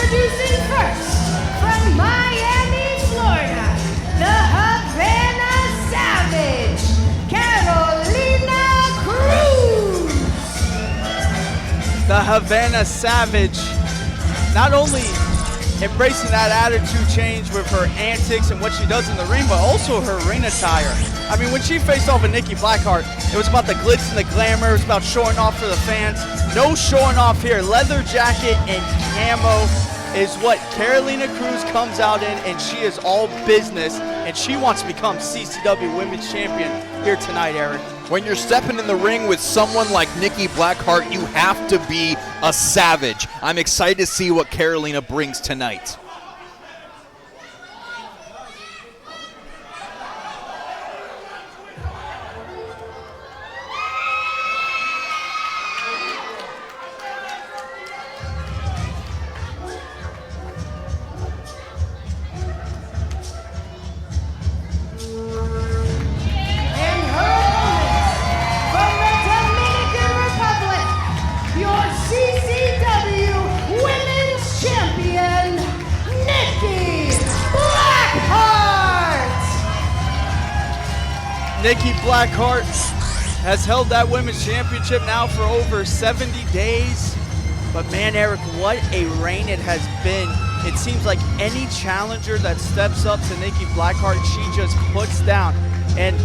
Introducing first, from Miami, Florida, the Havana Savage, Carolina Cruz. The Havana Savage, not only embracing that attitude change with her antics and what she does in the ring, but also her ring attire. I mean, when she faced off with Nikki Blackheart, it was about the glitz and the glamour. It was about showing off for the fans. No showing off here. Leather jacket and camo is what Carolina Cruz comes out in, and she is all business, and she wants to become CCW Women's Champion here tonight, Eric. When you're stepping in the ring with someone like Nikki Blackheart, you have to be a savage. I'm excited to see what Carolina brings tonight. Nikki Blackheart has held that women's championship now for over 70 days. But man, Eric, what a reign it has been. It seems like any challenger that steps up to Nikki Blackheart, she just puts down. And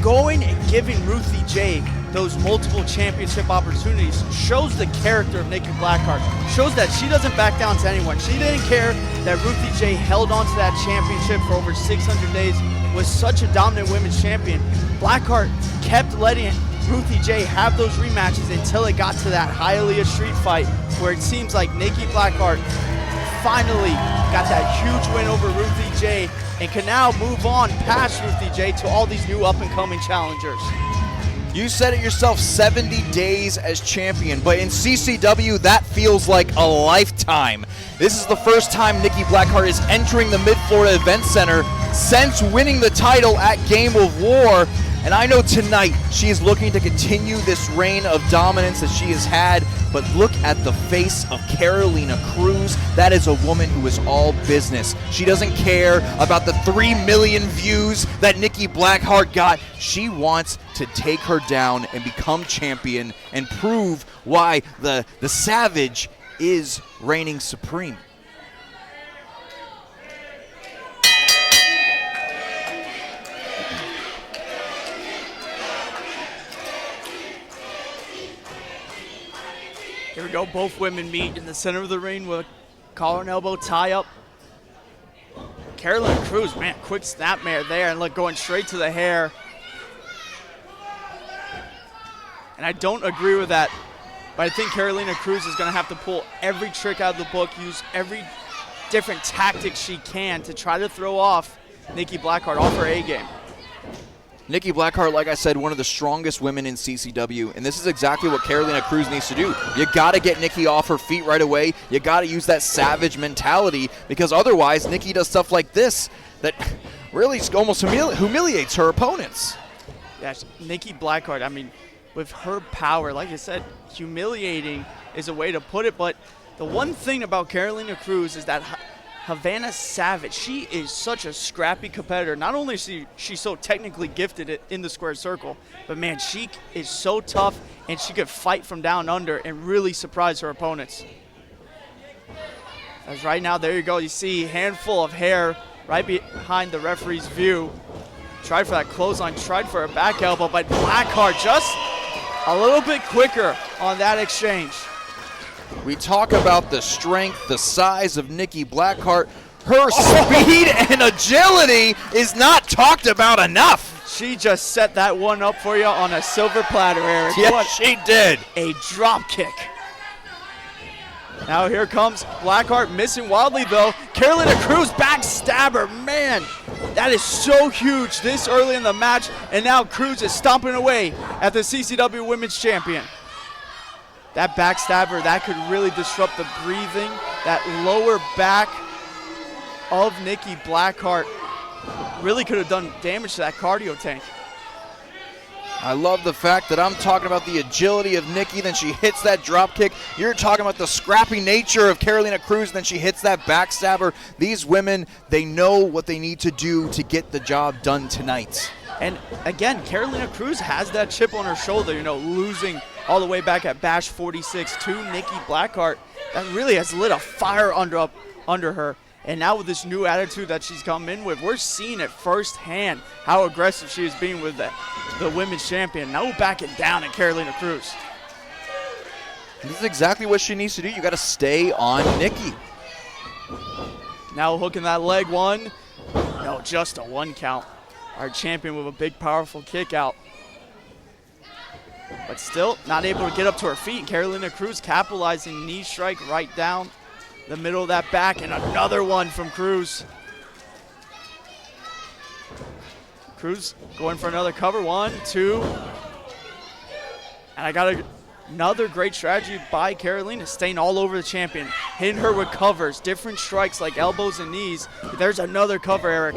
going and giving Ruthie J those multiple championship opportunities shows the character of Nikki Blackheart. Shows that she doesn't back down to anyone. She didn't care that Ruthie J held on to that championship for over 600 days, was such a dominant women's champion. Blackheart kept letting Ruthie J have those rematches until it got to that Hialeah street fight, where it seems like Nikki Blackheart finally got that huge win over Ruthie J and can now move on past Ruthie J to all these new up-and-coming challengers. You said it yourself, 70 days as champion, but in CCW, that feels like a lifetime. This is the first time Nikki Blackheart is entering the Mid-Florida Event Center since winning the title at Game of War, and I know tonight she is looking to continue this reign of dominance that she has had, but look at the face of Carolina Cruz. That is a woman who is all business. She doesn't care about the 3 million views that Nikki Blackheart got. She wants to take her down and become champion and prove why the Savage is reigning supreme. Here we go, both women meet in the center of the ring with a collar and elbow tie-up. Carolina Cruz, man, quick snapmare there, and look, going straight to the hair. And I don't agree with that, but I think Carolina Cruz is going to have to pull every trick out of the book, use every different tactic she can to try to throw off Nikki Blackheart off her A-game. Nikki Blackheart, like I said, one of the strongest women in CCW, and this is exactly what Carolina Cruz needs to do. You got to get Nikki off her feet right away. You got to use that savage mentality, because otherwise Nikki does stuff like this that really almost humiliates her opponents. Yeah, Nikki Blackheart, I mean, with her power, like I said, humiliating is a way to put it, but the one thing about Carolina Cruz is that Havana Savage, she is such a scrappy competitor. Not only is she's so technically gifted in the square circle, but man, she is so tough, and she could fight from down under and really surprise her opponents. As right now, there you go, you see a handful of hair right behind the referee's view. Tried for that clothesline, tried for a back elbow, but Blackheart just a little bit quicker on that exchange. We talk about the strength, the size of Nikki Blackheart. Her speed and agility is not talked about enough. She just set that one up for you on a silver platter, Eric. Yes, she did. A drop kick. Now here comes Blackheart, missing wildly though. Carolina Cruz, backstabber. Man, that is so huge this early in the match. And now Cruz is stomping away at the CCW Women's Champion. That backstabber, that could really disrupt the breathing. That lower back of Nikki Blackheart really could have done damage to that cardio tank. I love the fact that I'm talking about the agility of Nikki, then she hits that drop kick. You're talking about the scrappy nature of Carolina Cruz, then she hits that backstabber. These women, they know what they need to do to get the job done tonight. And again, Carolina Cruz has that chip on her shoulder, you know, losing all the way back at Bash 46 to Nikki Blackheart. That really has lit a fire under her. And now with this new attitude that she's come in with, we're seeing it firsthand how aggressive she is being with the women's champion. No backing down at Carolina Cruz. This is exactly what she needs to do. You got to stay on Nikki. Now hooking that leg one. No, just a 1 count. Our champion with a big, powerful kick out. But still not able to get up to her feet. Carolina Cruz capitalizing, knee strike right down the middle of that back, and another one from Cruz. Cruz going for another cover. 1, 2. And I got another great strategy by Carolina, staying all over the champion, hitting her with covers, different strikes like elbows and knees. There's another cover, Eric.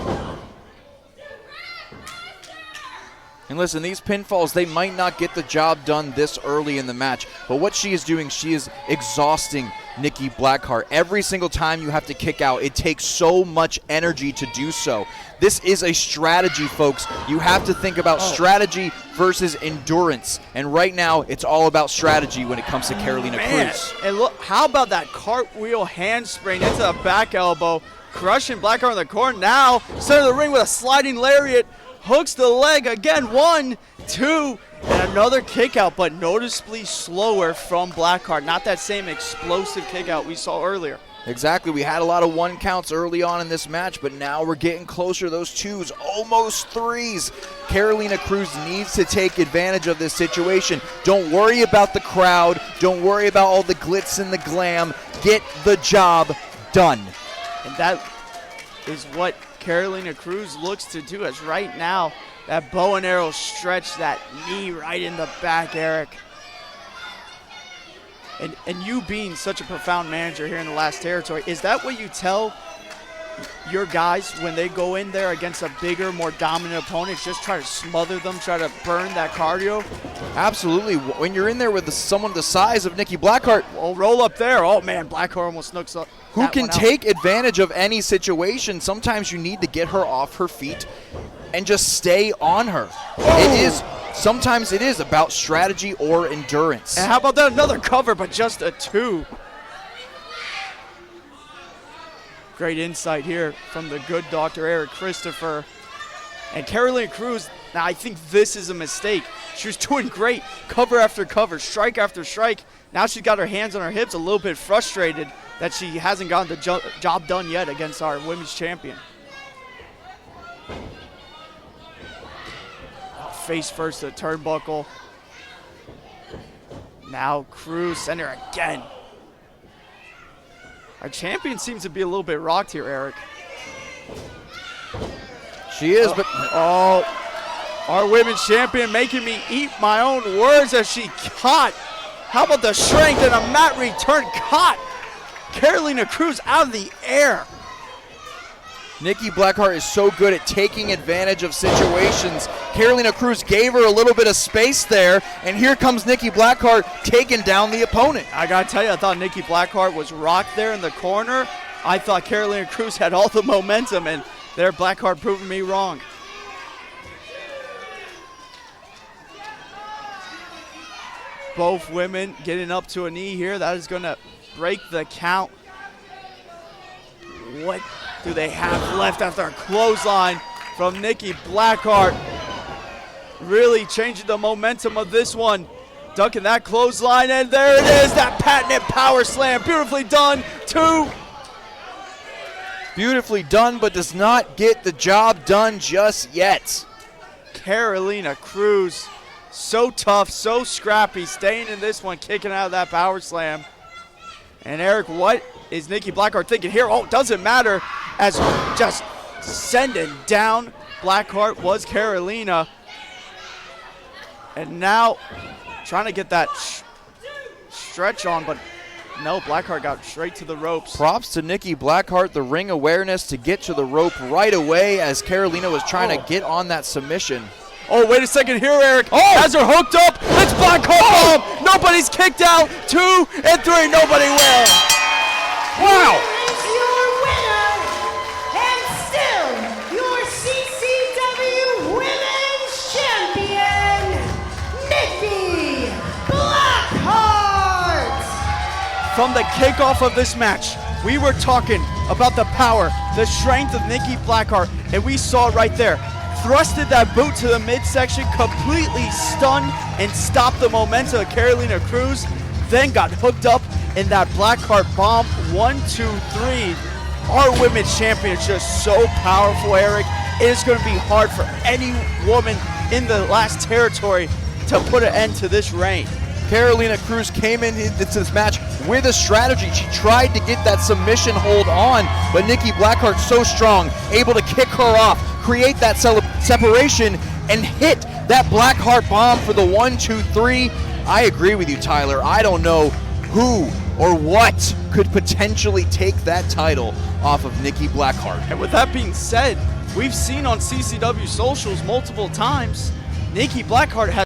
And listen, these pinfalls, they might not get the job done this early in the match, but what she is doing, she is exhausting Nikki Blackheart. Every single time you have to kick out, it takes so much energy to do so. This is a strategy, folks. You have to think about strategy versus endurance. And right now, it's all about strategy when it comes to Carolina Cruz. And look, how about that cartwheel handspring into the back elbow, crushing Blackheart in the corner. Now, center of the ring with a sliding lariat. Hooks the leg again, 1, 2, and another kick out, but noticeably slower from Blackheart. Not that same explosive kick out we saw earlier. Exactly. We had a lot of 1 counts early on in this match, but now we're getting closer to those 2s, almost 3s. Carolina Cruz needs to take advantage of this situation. Don't worry about the crowd. Don't worry about all the glitz and the glam. Get the job done. And that is what Carolina Cruz looks to do, as right now that bow and arrow stretch, that knee right in the back, Eric. And you being such a profound manager here in the last territory, is that what you tell your guys when they go in there against a bigger, more dominant opponent? Just try to smother them, try to burn that cardio? Absolutely. When you're in there with someone the size of Nikki Blackheart, well, roll up there. Oh, man, Blackheart almost snooks up. Who can take advantage of any situation. Sometimes you need to get her off her feet and just stay on her. Sometimes it is about strategy or endurance. And how about that? Another cover, but just a 2. Great insight here from the good Dr. Eric Christopher. And Carolina Cruz, now I think this is a mistake. She was doing great, cover after cover, strike after strike. Now she's got her hands on her hips, a little bit frustrated that she hasn't gotten the job done yet against our women's champion. Face first to the turnbuckle. Now Cruz, center again. Our champion seems to be a little bit rocked here, Eric. She is, but... Oh, our women's champion making me eat my own words as she caught. How about the strength and a mat return? Caught Carolina Cruz out of the air. Nikki Blackheart is so good at taking advantage of situations. Carolina Cruz gave her a little bit of space there, and here comes Nikki Blackheart taking down the opponent. I gotta tell you, I thought Nikki Blackheart was rocked there in the corner. I thought Carolina Cruz had all the momentum, and there Blackheart proving me wrong. Both women getting up to a knee here. That is gonna break the count. What do they have left after a clothesline from Nikki Blackheart? Really changing the momentum of this one. Ducking that clothesline, and there it is, that patented power slam. Beautifully done, 2. Beautifully done, but does not get the job done just yet. Carolina Cruz, so tough, so scrappy, staying in this one, kicking out of that power slam. And Eric, what is Nikki Blackheart thinking here? Oh, doesn't matter, as just sending down Blackheart was Carolina. And now trying to get that stretch on, but no, Blackheart got straight to the ropes. Props to Nikki Blackheart, the ring awareness to get to the rope right away as Carolina was trying to get on that submission. Oh, wait a second here, Eric. Oh! Has her hooked up. It's Blackheart bomb. Nobody's kicked out. 2 and 3. Nobody will. Wow! Is your winner and still your CCW Women's Champion, Nikki Blackheart. From the kickoff of this match, we were talking about the power, the strength of Nikki Blackheart, and we saw it right there. Thrusted that boot to the midsection, completely stunned and stopped the momentum of Carolina Cruz, then got hooked up in that Blackheart bomb. 1, 2, 3. Our women's champion is just so powerful, Eric. It is going to be hard for any woman in the last territory to put an end to this reign. Carolina Cruz came into this match with a strategy. She tried to get that submission hold on, but Nikki Blackheart so strong, able to kick her off, create that separation, and hit that Blackheart bomb for the 1, 2, 3. I agree with you, Tyler. I don't know who or what could potentially take that title off of Nikki Blackheart. And with that being said, we've seen on CCW socials multiple times, Nikki Blackheart has